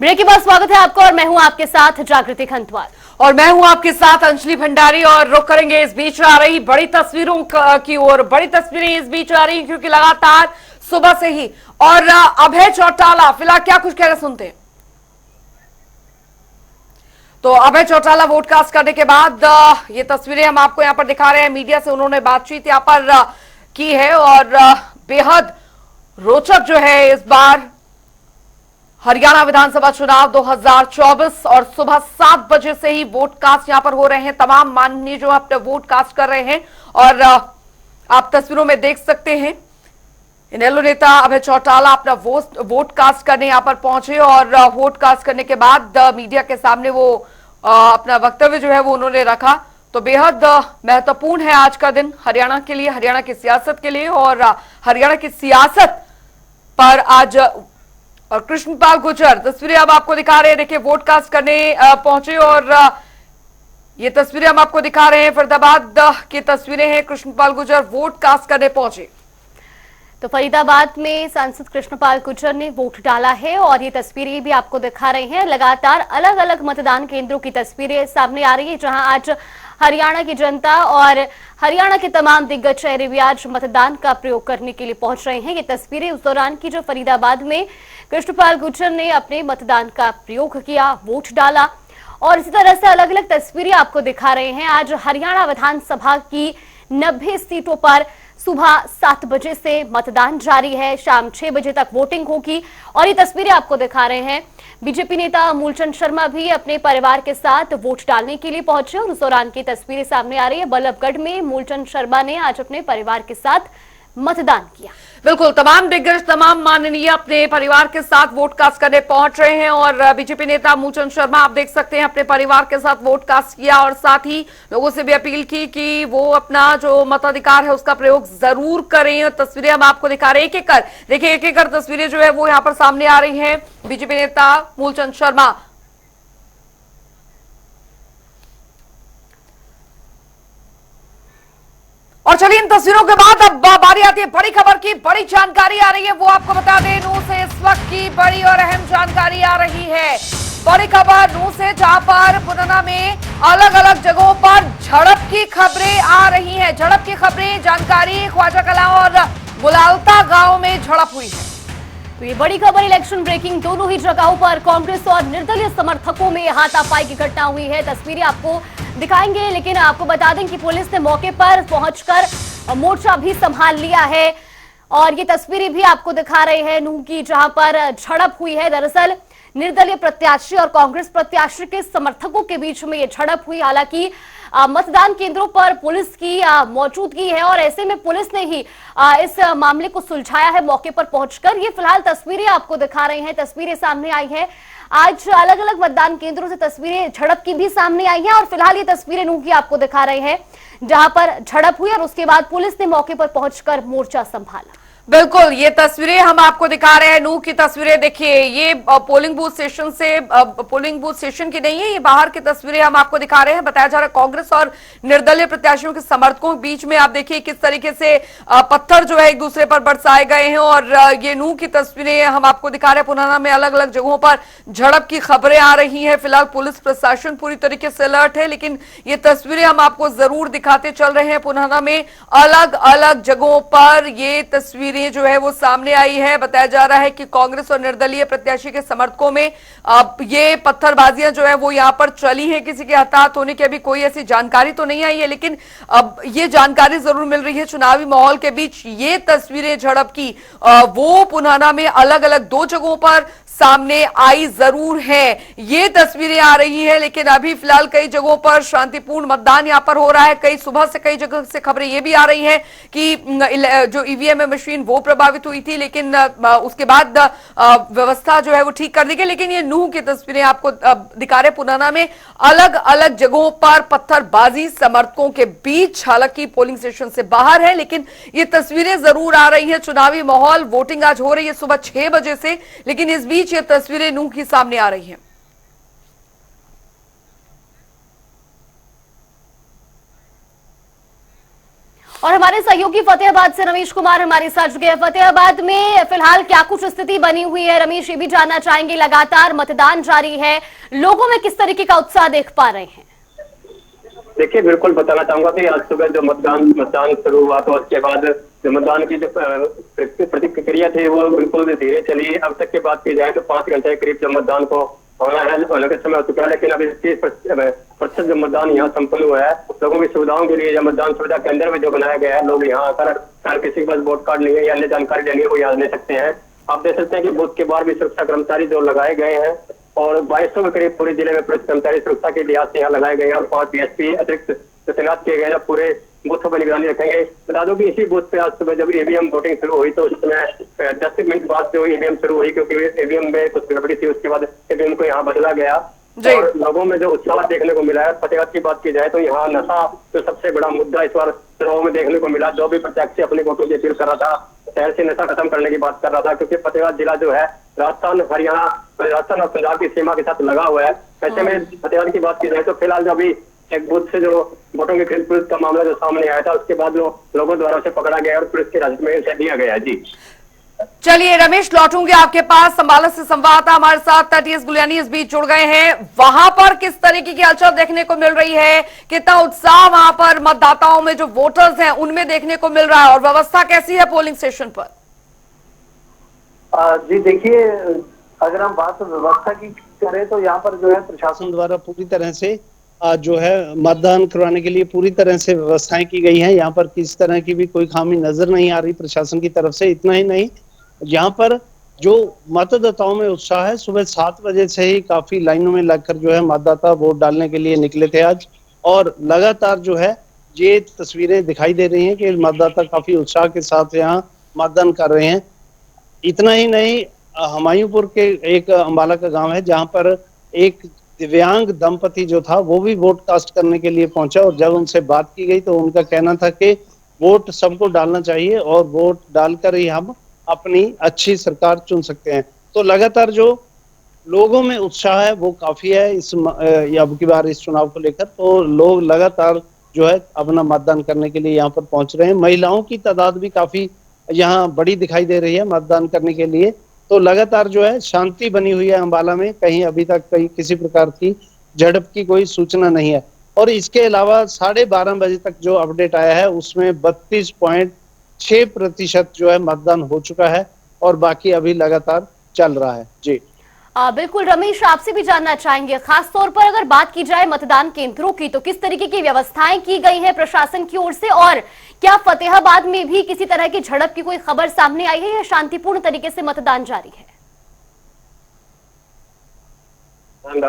Break के बाद स्वागत है आपका और मैं हूं आपके साथ जागृति खंतवाल और मैं हूं आपके साथ अंजलि भंडारी। और रुक करेंगे इस बीच आ रही बड़ी तस्वीरों की ओर। बड़ी तस्वीरें इस बीच आ रही क्योंकि लगातार सुबह से ही और अभय चौटाला फिलहाल क्या कुछ कह रहे सुनते हैं। तो अभय चौटाला वोट कास्ट करने के बाद ये तस्वीरें हम आपको यहां पर दिखा रहे हैं। मीडिया से उन्होंने बातचीत यहां पर की है और बेहद रोचक जो है इस बार हरियाणा विधानसभा चुनाव 2024 और सुबह 7 बजे से ही वोट कास्ट यहां पर हो रहे हैं। तमाम माननीय जो अपने वोट कास्ट कर रहे हैं और आप तस्वीरों में देख सकते हैं इनेलो नेता अभय चौटाला अपना वोट कास्ट करने यहां पर पहुंचे और वोट कास्ट करने के बाद मीडिया के सामने वो अपना वक्तव्य जो है वो उन्होंने रखा। तो बेहद महत्वपूर्ण है आज का दिन हरियाणा के लिए, हरियाणा की सियासत के लिए और हरियाणा की सियासत पर आज और कृष्णपाल गुर्जर तस्वीरें अब आपको दिखा रहे हैं। देखिए वोट कास्ट करने पहुंचे और ये तस्वीरें हम आपको दिखा रहे हैं। फरीदाबाद की तस्वीरें हैं। कृष्णपाल गुर्जर वोट कास्ट करने पहुंचे। तो फरीदाबाद में सांसद कृष्णपाल गुर्जर ने वोट डाला है और ये तस्वीरें भी आपको दिखा रहे हैं। लगातार अलग अलग मतदान केंद्रों की तस्वीरें सामने आ रही है जहां आज हरियाणा की जनता और हरियाणा के तमाम दिग्गज चेहरे भी आज मतदान का प्रयोग करने के लिए पहुंच रहे हैं। ये तस्वीरें उस दौरान की जो फरीदाबाद में कृष्णपाल गुर्जर ने अपने मतदान का प्रयोग किया, वोट डाला और इसी तरह से अलग अलग तस्वीरें आपको दिखा रहे हैं। आज हरियाणा विधानसभा की 90 सीटों पर सुबह 7 बजे से मतदान जारी है, शाम 6 बजे तक वोटिंग होगी और ये तस्वीरें आपको दिखा रहे हैं। बीजेपी नेता मूलचंद शर्मा भी अपने परिवार के साथ वोट डालने के लिए पहुंचे और उस दौरान की तस्वीरें सामने आ रही है। बल्लभगढ़ में मूलचंद शर्मा ने आज अपने परिवार के साथ मतदान किया। बिल्कुल तमाम दिग्गज, तमाम माननीय अपने परिवार के साथ वोट कास्ट करने पहुंच रहे हैं और बीजेपी नेता मूलचंद शर्मा आप देख सकते हैं अपने परिवार के साथ वोट कास्ट किया और साथ ही लोगों से भी अपील की कि वो अपना जो मताधिकार है उसका प्रयोग जरूर करें। तस्वीरें हम आपको दिखा रहे हैं एक एक कर। देखिए एक एक कर तस्वीरें जो है वो यहाँ पर सामने आ रही है। बीजेपी नेता मूलचंद शर्मा और चलिए इन तस्वीरों के बाद अब बारी आती है बड़ी खबर की। बड़ी जानकारी आ रही है वो आपको बता दें। नूंह से इस वक्त की बड़ी और अहम जानकारी आ रही है। बड़ी खबर नूंह से जहां पर पुराना में अलग अलग जगहों पर झड़प की खबरें आ रही हैं। झड़प की खबरें, जानकारी ख्वाजा कलां और गुलालता गांव में झड़प हुई है। तो ये बड़ी खबर इलेक्शन ब्रेकिंग, दोनों ही जगहों पर कांग्रेस और निर्दलीय समर्थकों में हाथापाई की घटना हुई है। तस्वीरें आपको दिखाएंगे लेकिन आपको बता दें कि पुलिस ने मौके पर पहुंचकर मोर्चा भी संभाल लिया है और ये तस्वीरें भी आपको दिखा रहे हैं नूंह की जहां पर झड़प हुई है। दरअसल निर्दलीय प्रत्याशी और कांग्रेस प्रत्याशी के समर्थकों के बीच में ये झड़प हुई। हालांकि मतदान केंद्रों पर पुलिस की मौजूदगी है और ऐसे में पुलिस ने ही इस मामले को सुलझाया है मौके पर पहुंचकर। ये फिलहाल तस्वीरें आपको दिखा रहे हैं। तस्वीरें सामने आई है। आज अलग अलग मतदान केंद्रों से तस्वीरें झड़प की भी सामने आई है और फिलहाल ये तस्वीरें नूंह की आपको दिखा रहे हैं जहां पर झड़प हुई और उसके बाद पुलिस ने मौके पर पहुंचकर मोर्चा संभाला। बिल्कुल ये तस्वीरें हम आपको दिखा रहे हैं। नूंह की तस्वीरें देखिए, ये पोलिंग बूथ स्टेशन की नहीं है, ये बाहर की तस्वीरें हम आपको दिखा रहे हैं। बताया जा रहा है कांग्रेस और निर्दलीय प्रत्याशियों के समर्थकों के बीच में आप देखिए किस तरीके से पत्थर जो है एक दूसरे पर बरसाए गए हैं और ये नूंह की तस्वीरें हम आपको दिखा रहे हैं। पुराना में अलग अलग जगहों पर झड़प की खबरें आ रही है। फिलहाल पुलिस प्रशासन पूरी तरीके से अलर्ट है लेकिन ये तस्वीरें हम आपको जरूर दिखाते चल रहे हैं। पुराना में अलग अलग जगहों पर ये तस्वीरें जो है वो सामने आई है। बताया जा रहा है कि कांग्रेस और निर्दलीय प्रत्याशी के समर्थकों में ये पत्थरबाजियां जो है वो यहां पर चली है। किसी के हताहत होने की अभी कोई ऐसी जानकारी तो नहीं आई है लेकिन अब ये जानकारी जरूर मिल रही है। चुनावी माहौल के बीच ये तस्वीरें झड़प की वो पुराना में अलग अलग 2 जगहों पर सामने आई जरूर है। ये तस्वीरें आ रही है लेकिन अभी फिलहाल कई जगहों पर शांतिपूर्ण मतदान यहां पर हो रहा है। कई सुबह से कई जगह से खबरें ये भी आ रही हैं कि जो ईवीएम मशीन वो प्रभावित हुई थी लेकिन उसके बाद व्यवस्था जो है वो ठीक कर दी गई। लेकिन ये नूंह की तस्वीरें आपको दिखा रहे पुराना में अलग अलग जगहों पर पत्थरबाजी समर्थकों के बीच, हालांकि पोलिंग स्टेशन से बाहर है लेकिन ये तस्वीरें जरूर आ रही है। चुनावी माहौल, वोटिंग आज हो रही है सुबह 6 बजे से लेकिन इस बीच ये तस्वीरें नूंह की सामने आ रही हैं। और हमारे सहयोगी फतेहाबाद से रमेश कुमार हमारे साथ जुड़ गए। फतेहाबाद में फिलहाल क्या कुछ स्थिति बनी हुई है रमेश, ये भी जानना चाहेंगे। लगातार मतदान जारी है, लोगों में किस तरीके का उत्साह देख पा रहे हैं? देखिए, बिल्कुल बताना चाहूंगा कि आज सुबह जो मतदान शुरू हुआ तो उसके बाद जो मतदान की जो प्रतिक्रिया थी वो बिल्कुल धीरे चली। अब तक की बात की जाए तो 5 घंटे के करीब जो मतदान को होना है होने का समय हो चुका है, लेकिन अभी 30% जो मतदान यहाँ संपन्न हुआ है। लोगों की सुविधाओं के लिए मतदान सुविधा केंद्र में जो बनाया गया है, लोग यहाँ आकर किसी के पास वोट कार्ड नहीं है या अन्य जानकारी लेनी है वो यहाँ ले सकते हैं। आप देख सकते हैं कि बूथ के बाहर भी सुरक्षा कर्मचारी जो लगाए गए हैं और 2200 के करीब पूरे जिले में पुलिस कर्मचारी सुरक्षा के लिहाज से यहाँ लगाए गए हैं और 5 DSP अतिरिक्त तैनात किए गए हैं, पूरे बूथों पर निगरानी रखेंगे। बता दो कि इसी बूथ पे आज सुबह जब ईवीएम वोटिंग शुरू हुई तो उस समय 10 मिनट बाद जो ईवीएम शुरू हुई, क्योंकि ईवीएम में कुछ गड़बड़ी थी, उसके बाद ईवीएम को यहाँ बदला गया और लोगों में जो उत्साह देखने को मिला है। फतेहाबाद की बात की जाए तो यहाँ नशा जो सबसे बड़ा मुद्दा इस बार चुनाव में देखने को मिला। जो भी प्रत्याशी अपने वोटों की अपील कर रहा था, शहर से नशा खत्म करने की बात कर रहा था, क्योंकि फतेहाबाद जिला जो है राजस्थान और पंजाब की सीमा के साथ लगा हुआ है। ऐसे में फतेहाबाद की बात की जाए तो फिलहाल जो अभी एक बूथ से जो वोटों की खरीद फरोख्त का मामला जो सामने आया था, उसके बाद लोगों द्वारा उसे पकड़ा गया और पुलिस के हिरासत में उसे दिया गया। जी चलिए रमेश, लौटूंगे आपके पास। अंबाला से संवाददाता हमारे साथ टीएस गुलियानी इस बीच जुड़ गए हैं। वहां पर किस तरीके की हलचल देखने को मिल रही है, कितना उत्साह वहां पर मतदाताओं में जो वोटर्स हैं उनमें देखने को मिल रहा है और व्यवस्था कैसी है पोलिंग स्टेशन पर? जी देखिए, अगर हम बात व्यवस्था की करें तो यहाँ पर जो है प्रशासन द्वारा पूरी तरह से जो है मतदान करवाने के लिए पूरी तरह से व्यवस्थाएं की गई हैं। यहाँ पर किसी तरह की भी कोई खामी नजर नहीं आ रही प्रशासन की तरफ से। इतना ही नहीं, यहाँ पर जो मतदाताओं में उत्साह है, सुबह 7 बजे से ही काफी लाइनों में लगकर जो है मतदाता वोट डालने के लिए निकले थे आज, और लगातार जो है ये तस्वीरें दिखाई दे रही हैं कि मतदाता काफी उत्साह के साथ यहाँ मतदान कर रहे हैं। इतना ही नहीं, हुमायूंपुर के एक अंबाला का गांव है जहां पर एक दिव्यांग दंपति जो था वो भी वोट कास्ट करने के लिए पहुंचा, और जब उनसे बात की गई तो उनका कहना था कि वोट सबको डालना चाहिए और वोट डालकर ही हम अपनी अच्छी सरकार चुन सकते हैं। तो लगातार जो लोगों में उत्साह है वो काफी है अब की बार इस चुनाव को लेकर। तो लोग लगातार जो है अपना मतदान करने के लिए यहाँ पर पहुंच रहे हैं। महिलाओं की तादाद भी काफी यहाँ बड़ी दिखाई दे रही है मतदान करने के लिए। तो लगातार जो है शांति बनी हुई है अंबाला में, कहीं अभी तक किसी प्रकार की झड़प की कोई सूचना नहीं है। और इसके अलावा 12:30 बजे तक जो अपडेट आया है उसमें 32.6% जो है मतदान हो चुका है और बाकी अभी लगातार चल रहा है। जी बिल्कुल रमेश, आपसे भी जानना चाहेंगे, खास तौर पर अगर बात की जाए मतदान केंद्रों की तो किस तरीके की व्यवस्थाएं की गई हैं प्रशासन की ओर से, और क्या फतेहाबाद में भी किसी तरह की झड़प की कोई खबर सामने आई है या शांतिपूर्ण तरीके से मतदान जारी है?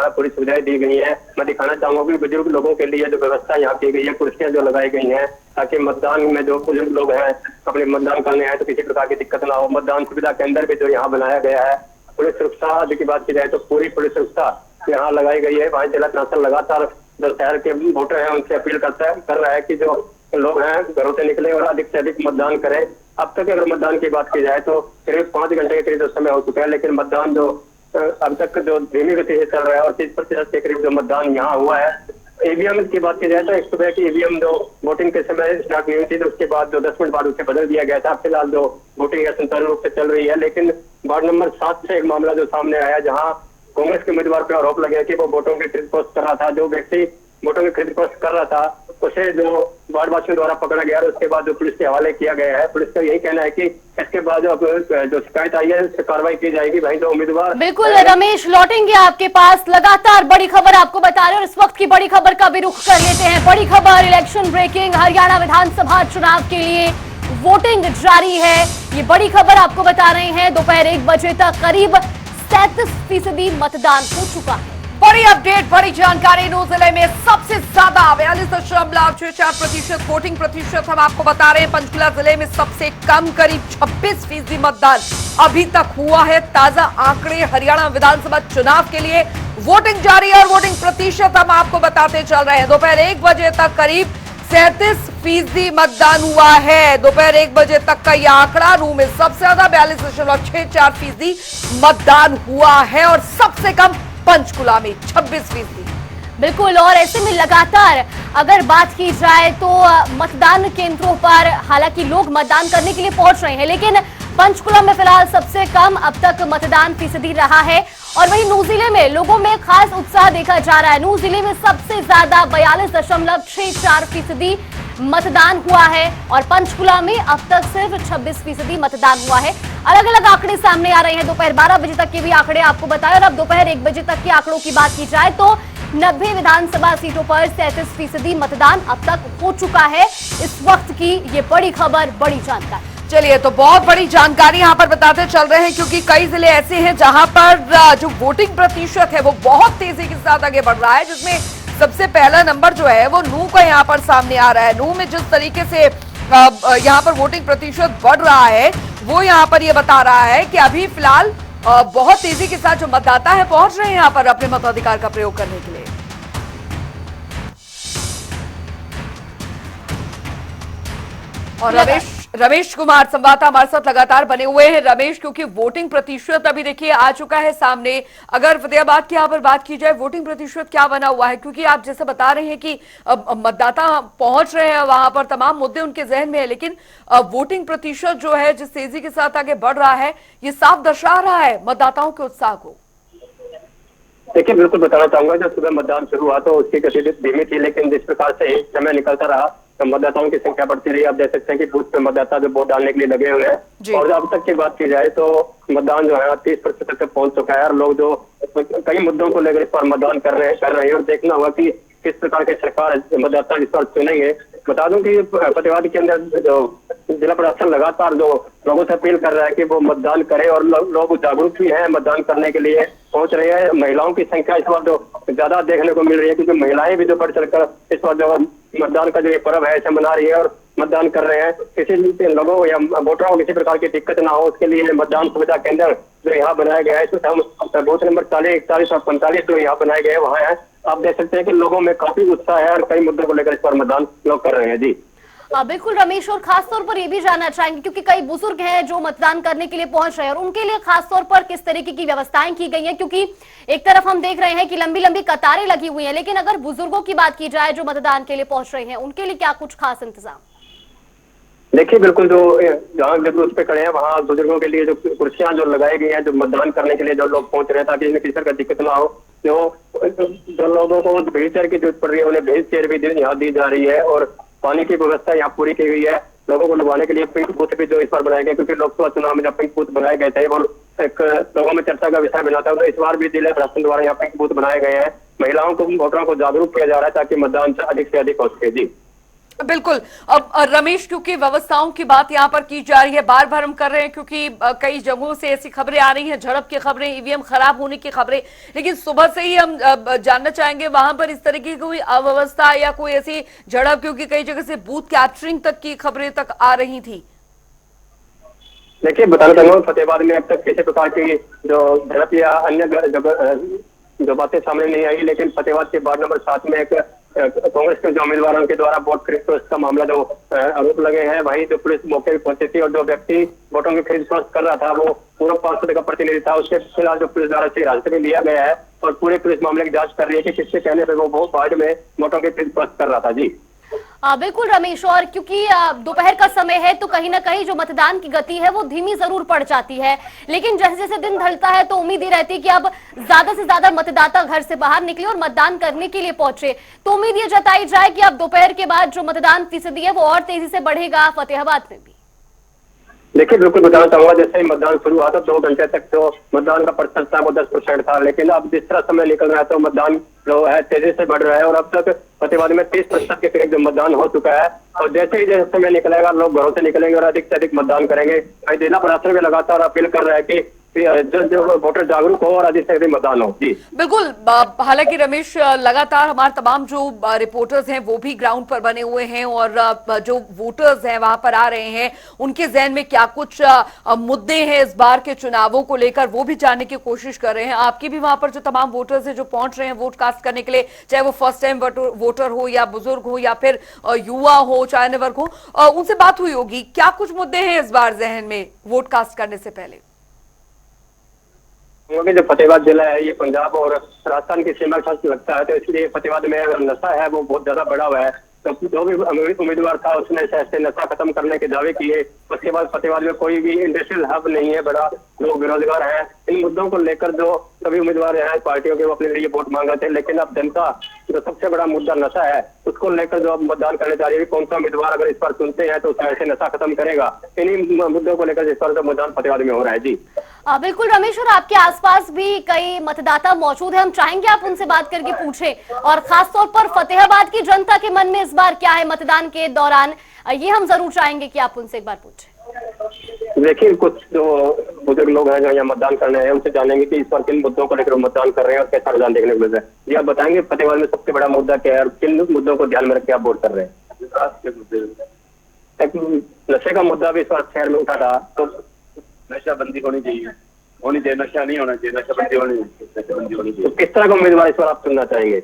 पूरी सुविधाएं दी गई है। मैं दिखाना चाहूंगा कि बुजुर्ग लोगों के लिए जो व्यवस्था यहाँ की गई है, कुर्सियां जो लगाई गई हैं ताकि मतदान में जो बुजुर्ग लोग हैं अपने मतदान करने आए तो किसी प्रकार की दिक्कत ना हो। मतदान सुविधा केंद्र भी जो यहाँ बनाया गया है। पुलिस सुरक्षा आदि की बात की जाए तो पूरी पुलिस सुरक्षा यहाँ लगाई गई है। वहाँ जिला प्रशासन लगातार जो शहर के वोटर हैं उनसे अपील कर रहा है कि जो लोग हैं घरों से निकले और अधिक से अधिक मतदान करें। अब तक अगर मतदान की बात की जाए तो करीब 5 घंटे के करीब समय हो चुका है, लेकिन मतदान जो अब तक जो धीमी गति से चल रहा है और 30% के करीब जो मतदान यहाँ हुआ है। ईवीएम की बात की जाए तो एक सुबह की ईवीएम जो वोटिंग के समय स्टार्ट हुई थी तो उसके बाद जो 10 मिनट बाद उसे बदल दिया गया था। फिलहाल जो वोटिंग है सुचारू रूप से चल रही है, लेकिन वार्ड नंबर 7 से एक मामला जो सामने आया जहाँ कांग्रेस के उम्मीदवार पर आरोप लगे कि वो वोटों की खरीद फरोख्त कर रहा था। जो व्यक्ति वोटों की खरीद फरोख्त कर रहा था उसे जो वार्ड वासियों द्वारा पकड़ा गया और उसके बाद जो पुलिस के हवाले किया गया है। पुलिस का यही कहना है कि इसके बाद जो शिकायत आई है उस पर कार्रवाई की जाएगी। भाई जो उम्मीदवार बिल्कुल रमेश, लौटेंगे आपके पास। लगातार बड़ी खबर आपको बता रहे हैं और इस वक्त की बड़ी खबर का भी रुख कर लेते हैं। बड़ी खबर, इलेक्शन ब्रेकिंग, हरियाणा विधानसभा चुनाव के लिए वोटिंग जारी है। ये बड़ी खबर आपको बता रहे हैं। दोपहर 1 बजे तक करीब 37% मतदान हो चुका है। बड़ी अपडेट, बड़ी जानकारी। नूह जिले में सबसे ज्यादा 42.64% वोटिंग प्रतिशत हम आपको बता रहे हैं। पंचकुला जिले में सबसे कम करीब 26% मतदान अभी तक हुआ है। ताजा आंकड़े हरियाणा विधानसभा चुनाव के लिए वोटिंग जारी है और वोटिंग प्रतिशत हम आपको बताते चल रहे हैं। दोपहर 1 बजे तक करीब 37% मतदान हुआ है। दोपहर 1 बजे तक का यह आंकड़ा नूह में सबसे ज्यादा 42.64% मतदान हुआ है और सबसे कम पंचकुला में 26%। बिल्कुल, और ऐसे में लगातार अगर बात की जाए तो मतदान केंद्रों पर हालांकि लोग मतदान करने के लिए पहुंच रहे हैं, लेकिन पंचकुला में फिलहाल सबसे कम अब तक मतदान फीसदी रहा है। और वहीं नूंह जिले में लोगों में खास उत्साह देखा जा रहा है। नूंह जिले में सबसे ज्यादा 42.64% मतदान हुआ है और पंचकुला में अब तक सिर्फ 26% मतदान हुआ है। अलग अलग आंकड़े सामने आ रहे हैं। दोपहर 12 बजे तक के भी आंकड़े आपको बताए और अब दोपहर 1 बजे तक के आंकड़ों की बात की जाए तो 90 विधानसभा सीटों पर 37% मतदान अब तक हो चुका है। इस वक्त की ये बड़ी खबर, बड़ी जानकारी। चलिए, तो बहुत बड़ी जानकारी यहाँ पर बताते चल रहे हैं, क्योंकि कई जिले ऐसे हैं जहां पर जो वोटिंग प्रतिशत है वो बहुत तेजी के साथ आगे बढ़ रहा है, जिसमें सबसे पहला नंबर जो है वो नूंह का यहाँ पर सामने आ रहा है। नूंह में जिस तरीके से यहाँ पर वोटिंग प्रतिशत बढ़ रहा है वो यहाँ पर ये बता रहा है कि अभी फिलहाल बहुत तेजी के साथ जो मतदाता है पहुंच रहे हैं यहाँ पर अपने मताधिकार का प्रयोग करने के लिए। और रमेश कुमार संवाददाता हमारे साथ लगातार बने हुए हैं। रमेश, क्योंकि वोटिंग प्रतिशत अभी देखिए आ चुका है सामने, अगर फतेहाबाद की यहाँ पर बात की जाए वोटिंग प्रतिशत क्या बना हुआ है, क्योंकि आप जैसे बता रहे हैं कि मतदाता पहुंच रहे हैं वहां पर, तमाम मुद्दे उनके जहन में है, लेकिन वोटिंग प्रतिशत जो है जिस तेजी के साथ आगे बढ़ रहा है ये साफ दर्शा रहा है मतदाताओं के उत्साह को। देखिए, बिल्कुल बताना चाहूंगा, जब सुबह मतदान शुरू हुआ तो उसकी गति धीमी थी, लेकिन जिस प्रकार से समय निकलता रहा तो मतदाताओं की संख्या बढ़ती रही। आप देख सकते हैं कि बूथ पे मतदाता जो वोट डालने के लिए लगे हुए हैं और अब तक की बात की जाए तो मतदान जो है 30% तक पहुंच चुका है और लोग जो कई मुद्दों को लेकर इस पर मतदान कर रहे हैं और देखना होगा कि किस प्रकार की सरकार मतदाता इस पर चुनेंगे। बता दूं कि फतेहाबाद के अंदर जो जिला प्रशासन लगातार जो लोगों से अपील कर रहा है कि वो मतदान करें और लोग जागरूक भी हैं, मतदान करने के लिए पहुंच रहे हैं। महिलाओं की संख्या इस बार जो ज्यादा देखने को मिल रही है, क्योंकि महिलाएं भी जो बढ़ चढ़कर इस बार जो मतदान का जो ये पर्व है इसे मना रही है और मतदान कर रहे हैं। किसी लोगों या वोटरों को किसी प्रकार की दिक्कत ना हो उसके लिए मतदान सुविधा केंद्र जो यहाँ बनाया गया है, इसमें बूथ नंबर 40, 41 और 45 जो यहाँ बनाए गए हैं वहाँ है। आप देख सकते हैं कि लोगों में काफी उत्साह है और कई मुद्दों को लेकर इस पर मतदान लोग कर रहे हैं। जी बिल्कुल रमेश, और खास तौर पर ये भी जानना चाहेंगे क्योंकि कई बुजुर्ग हैं जो मतदान करने के लिए पहुंच रहे हैं और उनके लिए खास तौर पर किस तरीके की व्यवस्थाएं की गई हैं, क्योंकि एक तरफ हम देख रहे हैं कि लंबी लंबी कतारें लगी हुई हैं, लेकिन अगर बुजुर्गों की बात की जाए जो मतदान के लिए पहुंच रहे हैं उनके लिए क्या कुछ खास इंतजाम? देखिए, बिल्कुल जो जहाँ जब उस पे खड़े हैं वहाँ बुजुर्गों के लिए जो कुर्सियां जो लगाई गई हैं, जो मतदान करने के लिए जो लोग पहुंच रहे हैं ताकि इन्हें किसी तरह का दिक्कत ना हो। जो लोगों को व्हील चेयर की जरूरत पड़ रही है उन्हें व्हील चेयर भी यहाँ दी जा रही है और पानी की व्यवस्था यहाँ पूरी की गई है। लोगों को लगवाने के लिए पिंक बूथ भी जो इस बार बनाए गए, क्योंकि लोकसभा चुनाव में जब पिंक बूथ बनाए गए थे वो एक लोगों में चर्चा का विषय बना था, तो इस बार भी जिला प्रशासन द्वारा यहाँ पिंक बूथ बनाए गए हैं। महिलाओं को, वोटरों को जागरूक किया जा रहा है ताकि मतदान अधिक से अधिक हो सके। जी बिल्कुल। अब रमेश, क्योंकि व्यवस्थाओं की बात यहाँ पर की जा रही है, बार बार हम कर रहे हैं क्योंकि कई जगहों से ऐसी खबरें आ रही हैं, झड़प की खबरें, ईवीएम खराब होने की खबरें, लेकिन सुबह से ही हम जानना चाहेंगे वहां पर इस तरीके की कोई अव्यवस्था या कोई ऐसी झड़प, क्योंकि कई जगह से बूथ कैप्चरिंग तक की खबरें तक आ रही थी। देखिए, बताना चाहूंगा फतेहाबाद में अब तक किसी प्रकार की जो झड़प या अन्य जो बातें सामने नहीं आई, लेकिन फतेहाबाद के वार्ड नंबर 7 में एक कांग्रेस के जो उम्मीदवारों के द्वारा वोट खरीद का मामला जो आरोप लगे हैं, वही जो पुलिस मौके पर पहुंची थी और जो व्यक्ति वोटों की खरीद कर रहा था वो पूर्व पार्षद का प्रतिनिधि था, उसके खिलाफ जो पुलिस द्वारा हिरासत में लिया गया है और पूरे पुलिस मामले की जांच कर रही है कि किसके कहने पर वो वार्ड में वोटों की खरीद कर रहा था। जी बिल्कुल रमेश, और क्योंकि दोपहर का समय है तो कहीं ना कहीं जो मतदान की गति है वो धीमी जरूर पड़ जाती है, लेकिन जैसे जैसे दिन ढलता है तो उम्मीद ही रहती है कि अब ज्यादा से ज्यादा मतदाता घर से बाहर निकले और मतदान करने के लिए पहुंचे। तो उम्मीद ये जताई जाए कि अब दोपहर के बाद जो मतदान फीसदी है वो और तेजी से बढ़ेगा फतेहाबाद में भी। देखिए, बिल्कुल बताना चाहूंगा, जैसे ही मतदान शुरू हुआ था 2 घंटे तक जो मतदान का प्रतिशत था वो 10% था, लेकिन अब जिस तरह समय निकल रहा है तो मतदान जो है तेजी से बढ़ रहा है और अब तक फतेहाबाद में 30% के करीब जो मतदान हो चुका है और जैसे ही जैसे समय निकलेगा लोग घरों से निकलेंगे और अधिक से अधिक मतदान करेंगे। जिला प्रशासन भी लगातार अपील कर रहा है कि जो वोटर जागरूक हो और अधिक से अधिक मतदान हो। जी बिल्कुल। हालांकि रमेश, लगातार हमारे तमाम जो रिपोर्टर्स हैं वो भी ग्राउंड पर बने हुए हैं और जो वोटर्स हैं वहां पर आ रहे हैं उनके जहन में क्या कुछ मुद्दे हैं इस बार के चुनावों को लेकर वो भी जानने की कोशिश कर रहे हैं। आपकी भी वहां पर जो तमाम वोटर्स हैं जो पहुंच रहे हैं वोट कास्ट करने के लिए, चाहे वो फर्स्ट टाइम वोटर हो या बुजुर्ग हो या फिर युवा हो, चाहे वर्ग हो, उनसे बात हुई होगी। क्या कुछ मुद्दे हैं इस बार जहन में वोट कास्ट करने से पहले? क्योंकि जो फतेहाबाद जिला है ये पंजाब और राजस्थान की सीमा के साथ लगता है, तो इसलिए फतेहाबाद में नशा है वो बहुत ज्यादा बढ़ा हुआ है। तो जो भी उम्मीदवार था उसने ऐसे नशा खत्म करने के दावे किए। उसके बाद फतेहाबाद में कोई भी इंडस्ट्रियल हब नहीं है बड़ा, लोग बेरोजगार हैं। इन मुद्दों को लेकर जो सभी उम्मीदवार हैं पार्टियों के वो अपने लिए वोट मांग रहे थे, लेकिन अब जनता जो सबसे बड़ा मुद्दा नशा है उसको लेकर जो अब मतदान करने जा रही है, कौन सा उम्मीदवार अगर इस पर चुनते हैं तो ऐसे नशा खत्म करेगा, इन्हीं मुद्दों को लेकर इस पर जो मतदान फतेहाबाद में हो रहा है। जी बिल्कुल रमेश, और आपके आसपास भी कई मतदाता मौजूद हैं, हम चाहेंगे आप उनसे बात करके पूछें, और खासतौर पर फतेहाबाद की जनता के मन में इस बार क्या है मतदान के दौरान, ये हम जरूर चाहेंगे कि आप उनसे एक बार पूछें। देखिए, कुछ जो बुजुर्ग लोग हैं जो यहाँ मतदान करने हैं उनसे जानेंगे कि इस बार किन मुद्दों को लेकर मतदान कर रहे हैं और कैसा रुझान देखने को मिल रहा है। जी आप बताएंगे फतेहाबाद में सबसे बड़ा मुद्दा क्या है और किन मुद्दों को ध्यान में रख के आप वोट कर रहे हैं? नशे का मुद्दा भी इस बार शहर में उठा था, तो नशाबंदी होनी चाहिए, नशा नहीं होना चाहिए, नशाबंदी होनी चाहिए। तो किस तरह का उम्मीदवार इस बार आप चुनना चाहेंगे?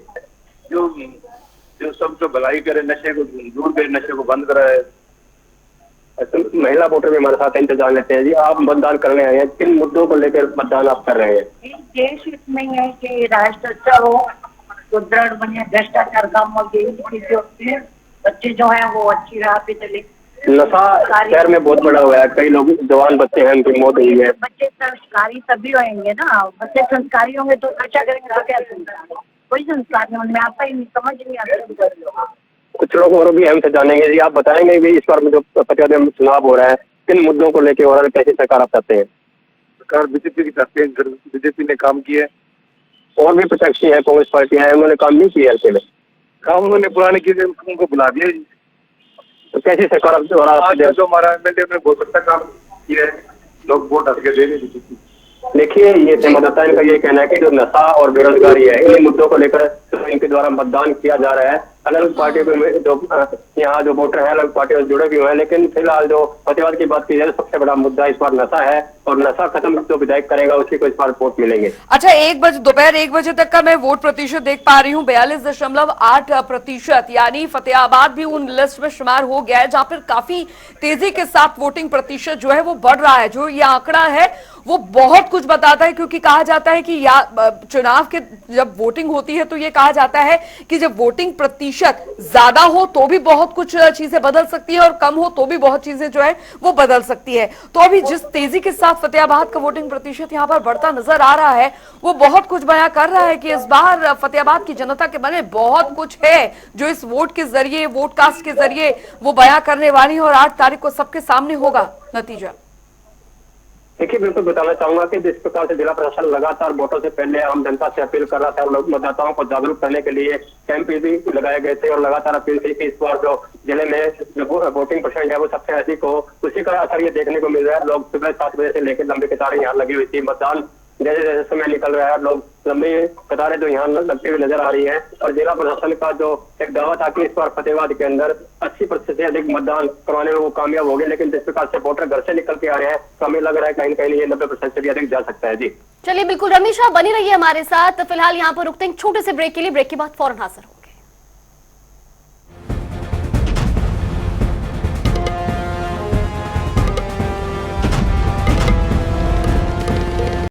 जो सबको भलाई करे, नशे को दूर करे, नशे को बंद कराए। महिला वोटर भी हमारे साथ इंतजार लेते हैं। जी आप मतदान करने आए हैं, किन मुद्दों को लेकर मतदान आप कर रहे हैं? देश इसमें है कि राष्ट्र अच्छा हो, सुदृढ़ बने, भ्रष्टाचार कम हो, यही चीजें होती है। बच्चे जो है वो अच्छी राह पे चले। नशा शहर में बहुत बड़ा हुआ है, कई लोग जवान बच्चे हैं उनकी मौत हुई है। बच्चे संस्कारी तभी होंगे ना, बच्चे संस्कारी होंगे तो नशा करेंगे तो क्या संस्कार? कोई संस्कार नहीं उनमें आता ही नहीं, समझ नहीं आता। कुछ लोग और भी हमसे जानेंगे। जी आप बताएंगे कि इस बार जो फतेहाबाद में चुनाव हो रहा है किन मुद्दों को लेकर हो रहा है, कैसी सरकार आप चाहते हैं? सरकार बीजेपी की चाहते हैं, बीजेपी ने काम किया है। और भी प्रत्याशी है, कांग्रेस पार्टी है, उन्होंने काम नहीं किया ऐसे में। काम उन्होंने पुराने किए, उनको बुला दिया। तो कैसी सरकार जो हमारा एमएलए ने बहुत अच्छा काम किया है, लोग वोट हट के दे रहे। देखिए, ये मतदाता इनका ये कहना है कि जो नशा और बेरोजगारी है इन मुद्दों को लेकर तो इनके द्वारा मतदान किया जा रहा है। अलग अलग पार्टियों के जो यहाँ जो वोटर हैं अलग पार्टियों से जुड़े भी हुए हैं, लेकिन फिलहाल जो फतेहाबाद की बात की जाए सबसे बड़ा मुद्दा इस बार नशा है, और नशा खत्म जो विधायक करेगा उसी को इस बार वोट मिलेंगे। अच्छा, दोपहर 1 बजे तक का मैं वोट प्रतिशत देख पा रही हूँ 42.8%, यानी फतेहाबाद भी उन लिस्ट में शुमार हो गया है जहां पर काफी तेजी के साथ वोटिंग प्रतिशत जो है वो बढ़ रहा है। जो ये आंकड़ा है वो बहुत कुछ बताता है, क्योंकि कहा जाता है कि चुनाव के जब वोटिंग होती है तो ये कहा जाता है कि जब वोटिंग प्रतिशत ज्यादा हो तो भी बहुत कुछ चीजें बदल सकती है और कम हो तो भी बहुत चीजें जो है वो बदल सकती है। तो अभी जिस तेजी के साथ फतेहाबाद का वोटिंग प्रतिशत यहाँ पर बढ़ता नजर आ रहा है वो बहुत कुछ बयां कर रहा है कि इस बार फतेहाबाद की जनता के मन में बहुत कुछ है जो इस वोट के जरिए, वोट कास्ट के जरिए वो बयां करने वाली है, और 8 तारीख को सबके सामने होगा नतीजा। देखिए, बिल्कुल बताना चाहूंगा कि जिस प्रकार से जिला प्रशासन लगातार वोटों से पहले आम जनता से अपील कर रहा था, लोग मतदाताओं को जागरूक करने के लिए कैंप भी लगाए गए थे और लगातार अपील थी कि इस बार जो जिले में जो वोटिंग परसेंट है वो सबसे अधिक हो, उसी का असर ये देखने को मिल रहा है। लोग सुबह 7 बजे से लेकर लंबी कतारें यहाँ लगी हुई थी। मतदान जैसे जैसे समय निकल रहा है लोग लंबी कतारें जो यहाँ लगती हुई नजर आ रही है, और जिला प्रशासन का जो एक दावा था कि इस बार फतेहाबाद के अंदर 80% से अधिक मतदान करवाने में वो कामयाब हो गए, लेकिन जिस प्रकार से वोटर घर से निकल के आ रहे हैं तो हमें लग रहा है कहीं कहीं ये 90% से भी अधिक जा सकता है। जी चलिए, बिल्कुल रमेश, आप बनी रहिए हमारे साथ। फिलहाल यहाँ पर रुकते हैं छोटे से ब्रेक के लिए, ब्रेक के बाद फौरन हाजिर हो।